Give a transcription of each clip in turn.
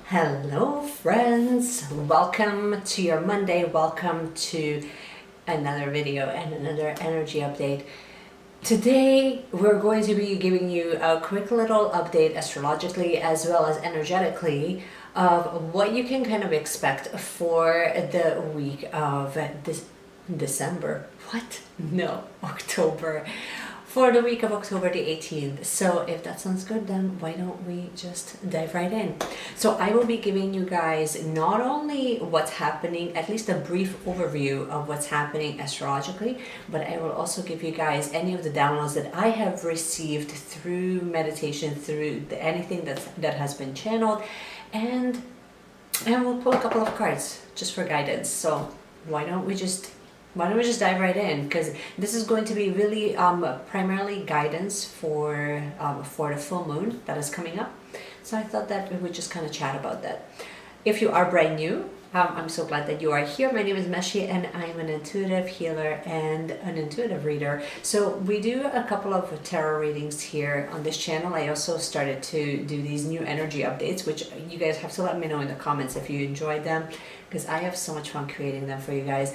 Hello friends, welcome to your Monday, welcome to another video and another energy update. Today we're going to be giving you a quick little update astrologically as well as energetically of what you can kind of expect for the week of this December. What? No, October. For the week of October the 18th. So if that sounds good, then why don't we just dive right in? So I will be giving you guys not only what's happening, at least a brief overview of what's happening astrologically, but I will also give you guys any of the downloads that I have received through meditation, through anything that has been channeled, and we'll pull a couple of cards just for guidance. So why don't we just dive right in, because this is going to be really primarily guidance for the full moon that is coming up. So I thought that we would just kind of chat about that. If you are brand new, I'm so glad that you are here. My name is Meshi and I'm an intuitive healer and an intuitive reader. So we do a couple of tarot readings here on this channel. I also started to do these new energy updates, which you guys have to let me know in the comments if you enjoyed them, because I have so much fun creating them for you guys.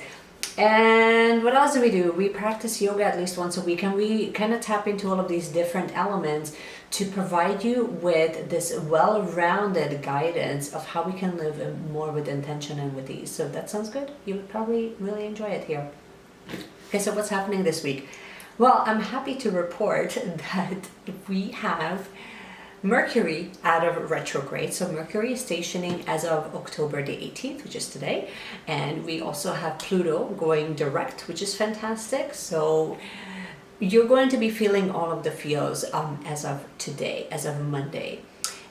And what else do? We practice yoga at least once a week, and we kind of tap into all of these different elements to provide you with this well-rounded guidance of how we can live more with intention and with ease. So if that sounds good, you would probably really enjoy it here. Okay, so what's happening this week? Well, I'm happy to report that we have Mercury out of retrograde. So Mercury is stationing as of October the 18th, which is today. And we also have Pluto going direct, which is fantastic. So you're going to be feeling all of the feels as of today, as of Monday.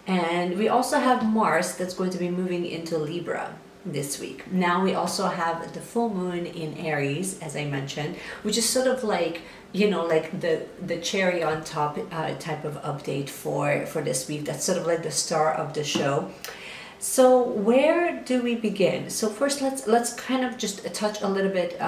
And we also have Mars that's going to be moving into Libra this week. Now we also have the full moon in Aries, as I mentioned, which is sort of like, you know, like the cherry on top type of update for this week. That's sort of like the star of the show. So where do we begin? So first let's kind of just touch a little bit,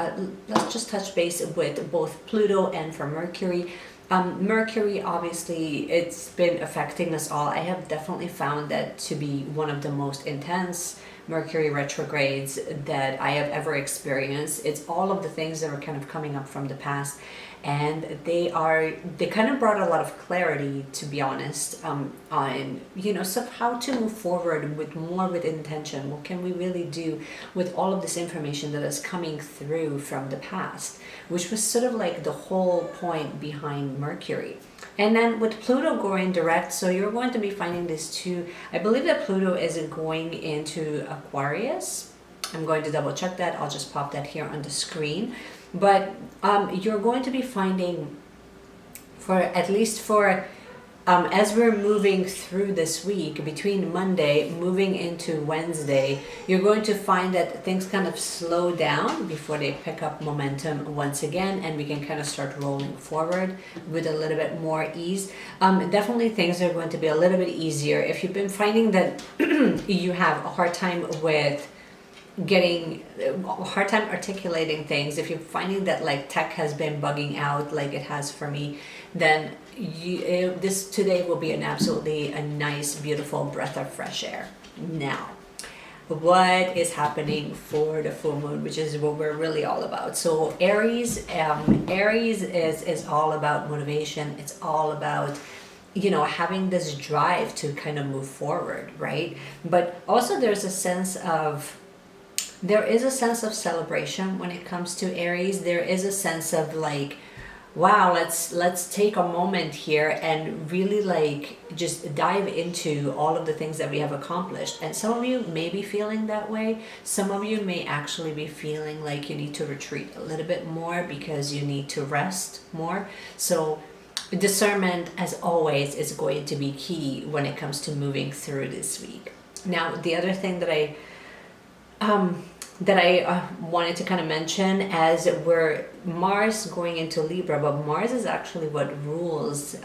let's just touch base with both Pluto and for Mercury. Mercury, obviously, it's been affecting us all. I have definitely found that to be one of the most intense Mercury retrogrades that I have ever experienced. It's all of the things that are kind of coming up from the past, and they kind of brought a lot of clarity, to be honest, on, you know, so how to move forward with intention. What can we really do with all of this information that is coming through from the past, which was sort of like the whole point behind Mercury. And then with Pluto going direct, so you're going to be finding this too. I believe that Pluto is going into Aquarius. I'm going to double check that. I'll just pop that here on the screen. But you're going to be finding, for at least for as we're moving through this week, between Monday moving into Wednesday, you're going to find that things kind of slow down before they pick up momentum once again, and we can kind of start rolling forward with a little bit more ease. Definitely things are going to be a little bit easier. If you've been finding that you have a hard time with articulating things, if you're finding that like tech has been bugging out like it has for me, then this today will be a nice, beautiful breath of fresh air. Now, what is happening for the full moon, which is what we're really all about. So Aries is all about motivation. It's all about, you know, having this drive to kind of move forward, right? But also there is a sense of celebration when it comes to Aries. There is a sense of like, wow, let's take a moment here and really like just dive into all of the things that we have accomplished. And some of you may be feeling that way. Some of you may actually be feeling like you need to retreat a little bit more because you need to rest more. So discernment, as always, is going to be key when it comes to moving through this week. Now, the other thing that I wanted to kind of mention, as we're Mars going into Libra, but Mars is actually what rules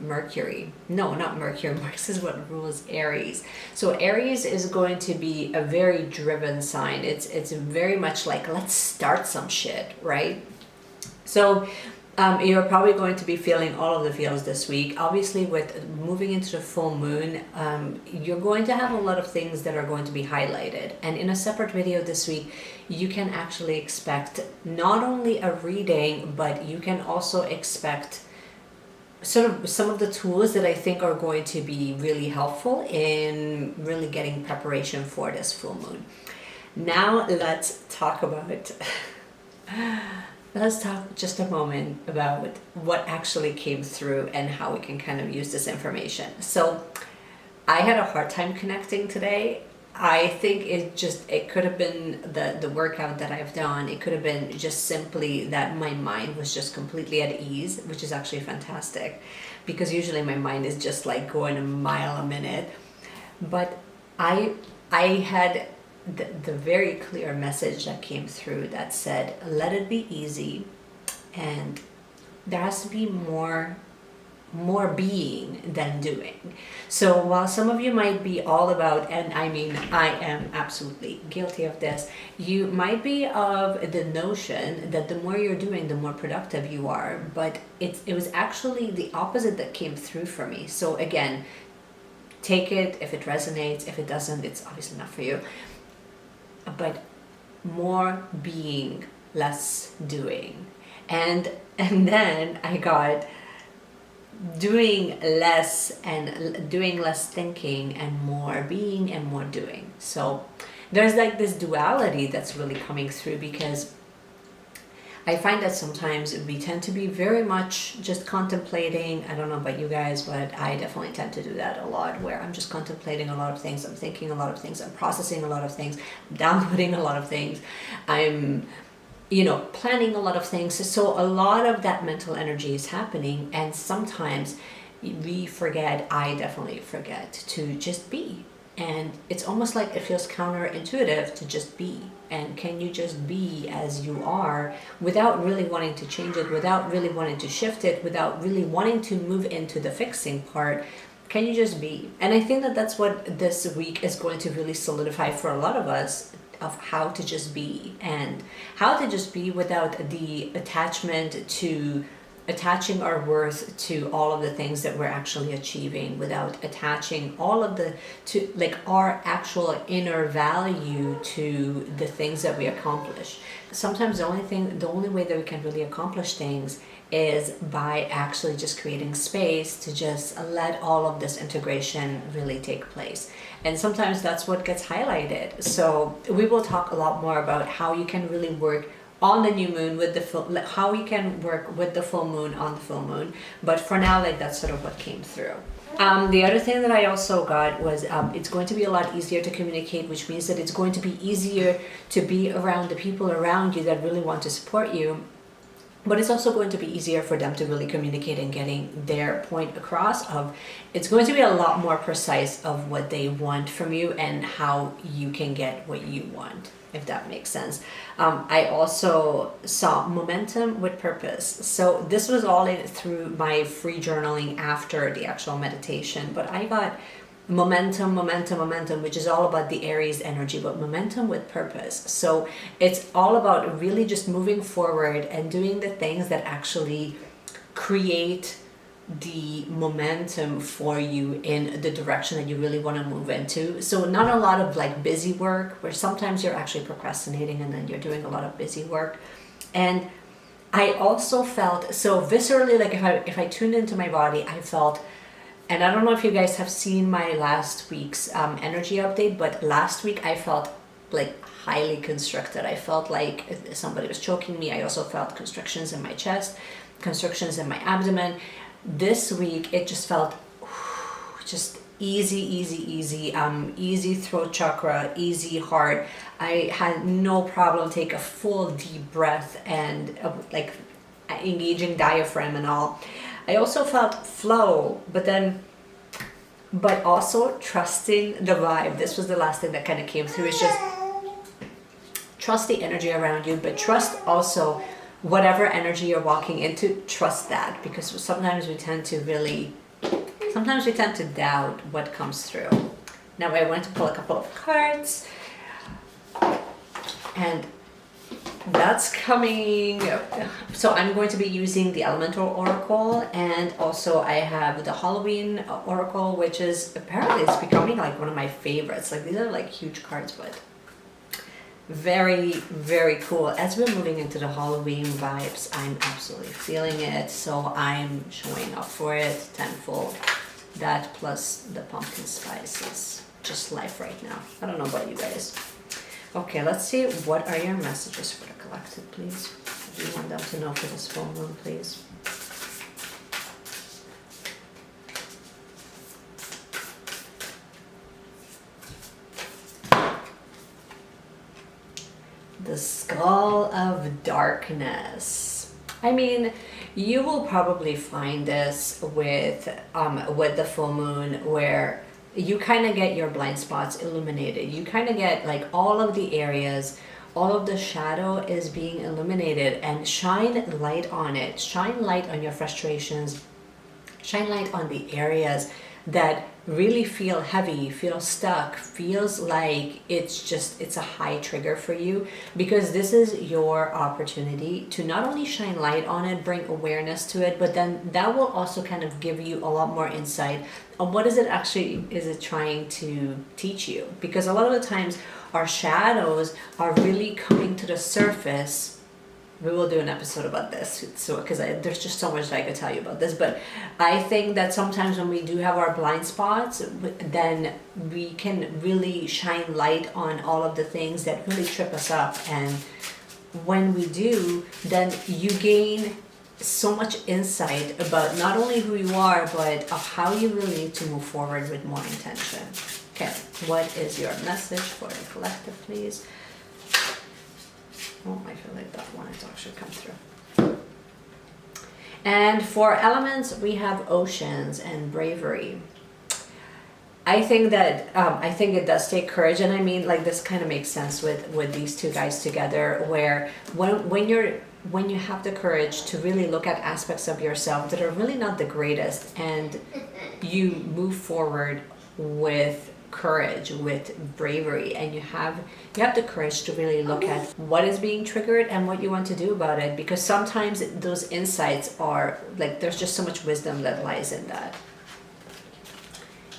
Mercury. No, not Mercury. Mars is what rules Aries. So Aries is going to be a very driven sign. It's very much like, let's start some shit, right? So You're probably going to be feeling all of the feels this week. Obviously, with moving into the full moon, you're going to have a lot of things that are going to be highlighted. And in a separate video this week, you can actually expect not only a reading, but you can also expect sort of some of the tools that I think are going to be really helpful in really getting preparation for this full moon. Now let's talk about let's talk just a moment about what actually came through and how we can kind of use this information. So I had a hard time connecting today. I think it could have been the workout that I've done. It could have been just simply that my mind was just completely at ease, which is actually fantastic, because usually my mind is just like going a mile a minute. But I had the very clear message that came through that said, let it be easy, and there has to be more being than doing. So while some of you might be all about, and I mean, I am absolutely guilty of this, you might be of the notion that the more you're doing, the more productive you are, but it was actually the opposite that came through for me. So again, take it if it resonates. If it doesn't, it's obviously not for you. But more being, less doing. And then I got doing less and doing less thinking and more being and more doing. So there's like this duality that's really coming through, because I find that sometimes we tend to be very much just contemplating. I don't know about you guys, but I definitely tend to do that a lot, where I'm just contemplating a lot of things, I'm thinking a lot of things, I'm processing a lot of things, I'm downloading a lot of things, I'm planning a lot of things. So a lot of that mental energy is happening, and sometimes we forget, I definitely forget, to just be. And it's almost like it feels counterintuitive to just be. And can you just be as you are without really wanting to change it, without really wanting to shift it, without really wanting to move into the fixing part? Can you just be? And I think that that's what this week is going to really solidify for a lot of us, of how to just be, and how to just be without the attachment to attaching our worth to all of the things that we're actually achieving, without attaching all of to like our actual inner value to the things that we accomplish. Sometimes the only way that we can really accomplish things is by actually just creating space to just let all of this integration really take place. And sometimes that's what gets highlighted. So we will talk a lot more about how you can really work on the new moon with how you can work with the full moon on the full moon. But for now, like, that's sort of what came through. The other thing that I also got was it's going to be a lot easier to communicate, which means that it's going to be easier to be around the people around you that really want to support you. But it's also going to be easier for them to really communicate and getting their point across. It's going to be a lot more precise of what they want from you and how you can get what you want, if that makes sense. I also saw momentum with purpose. So this was all through my free journaling after the actual meditation, but I got momentum, which is all about the Aries energy, but momentum with purpose. So it's all about really just moving forward and doing the things that actually create the momentum for you in the direction that you really want to move into. So not a lot of like busy work, where sometimes you're actually procrastinating and then you're doing a lot of busy work. And I also felt so viscerally, like if I tuned into my body, I felt, and I don't know if you guys have seen my last week's energy update, but last week I felt like highly constricted. I felt like somebody was choking me. I also felt constrictions in my chest, constrictions in my abdomen. This week it just felt just easy throat chakra, easy heart. I had no problem take a full deep breath and like engaging diaphragm and all. I also felt flow, but also trusting the vibe. This was the last thing that kind of came through. It's just trust the energy around you, but trust also whatever energy you're walking into, trust that, because sometimes we tend to doubt what comes through. Now I went to pull a couple of cards, and that's coming. So I'm going to be using the Elemental Oracle, and also I have the Halloween Oracle, which is apparently it's becoming like one of my favorites. Like these are like huge cards, but very, very cool. As we're moving into the Halloween vibes, I'm absolutely feeling it. So I'm showing up for it tenfold. That plus the pumpkin spices. Just life right now. I don't know about you guys. Okay, let's see. What are your messages for the collective, please? What do you want them to know for this full moon, please? The Skull of Darkness. I mean, you will probably find this with the full moon, where you kind of get your blind spots illuminated. You kind of get like all of the areas, all of the shadow is being illuminated, and shine light on it. Shine light on your frustrations. Shine light on the areas that really feel heavy, feel stuck, feels like it's a high trigger for you, because this is your opportunity to not only shine light on it, bring awareness to it, but then that will also kind of give you a lot more insight on what is it trying to teach you. Because a lot of the times our shadows are really coming to the surface. We will do an episode about this, so because there's just so much that I could tell you about this. But I think that sometimes when we do have our blind spots, then we can really shine light on all of the things that really trip us up. And when we do, then you gain so much insight about not only who you are, but of how you really need to move forward with more intention. Okay, what is your message for the collective, please? Oh, I feel like that one has actually come through. And for elements, we have oceans and bravery. I think that I think it does take courage, and I mean, like, this kind of makes sense with these two guys together, where when you have the courage to really look at aspects of yourself that are really not the greatest, and you move forward with courage, with bravery, and you have the courage to really look at what is being triggered and what you want to do about it, because sometimes those insights are like, there's just so much wisdom that lies in that.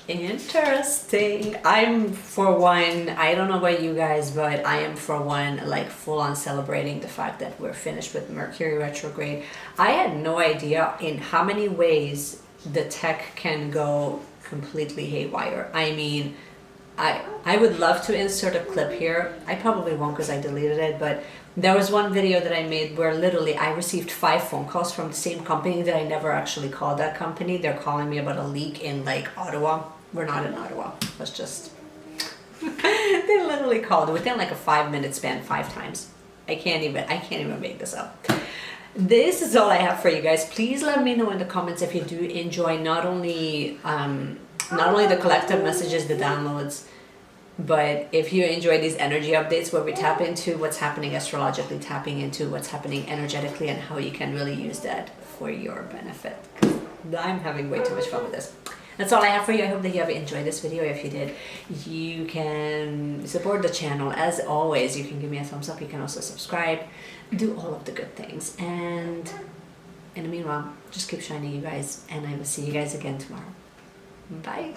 Interesting. I'm, for one, I don't know about you guys, but I am, for one, like full on celebrating the fact that we're finished with Mercury retrograde. I had no idea in how many ways the tech can go completely haywire. I mean, I would love to insert a clip here. I probably won't because I deleted it, but there was one video that I made where literally I received 5 phone calls from the same company that I never actually called that company. They're calling me about a leak in like Ottawa. We're not in Ottawa. Let's just... They literally called within like a 5-minute span 5 times. I can't even make this up. This is all I have for you guys. Please let me know in the comments if you do enjoy not only the collective messages, the downloads, but if you enjoy these energy updates where we tap into what's happening astrologically, tapping into what's happening energetically, and how you can really use that for your benefit. I'm having way too much fun with this. That's all I have for you. I hope that you have enjoyed this video. If you did, you can support the channel. As always, you can give me a thumbs up. You can also subscribe. Do all of the good things. And in the meanwhile, just keep shining, you guys. And I will see you guys again tomorrow. Bye.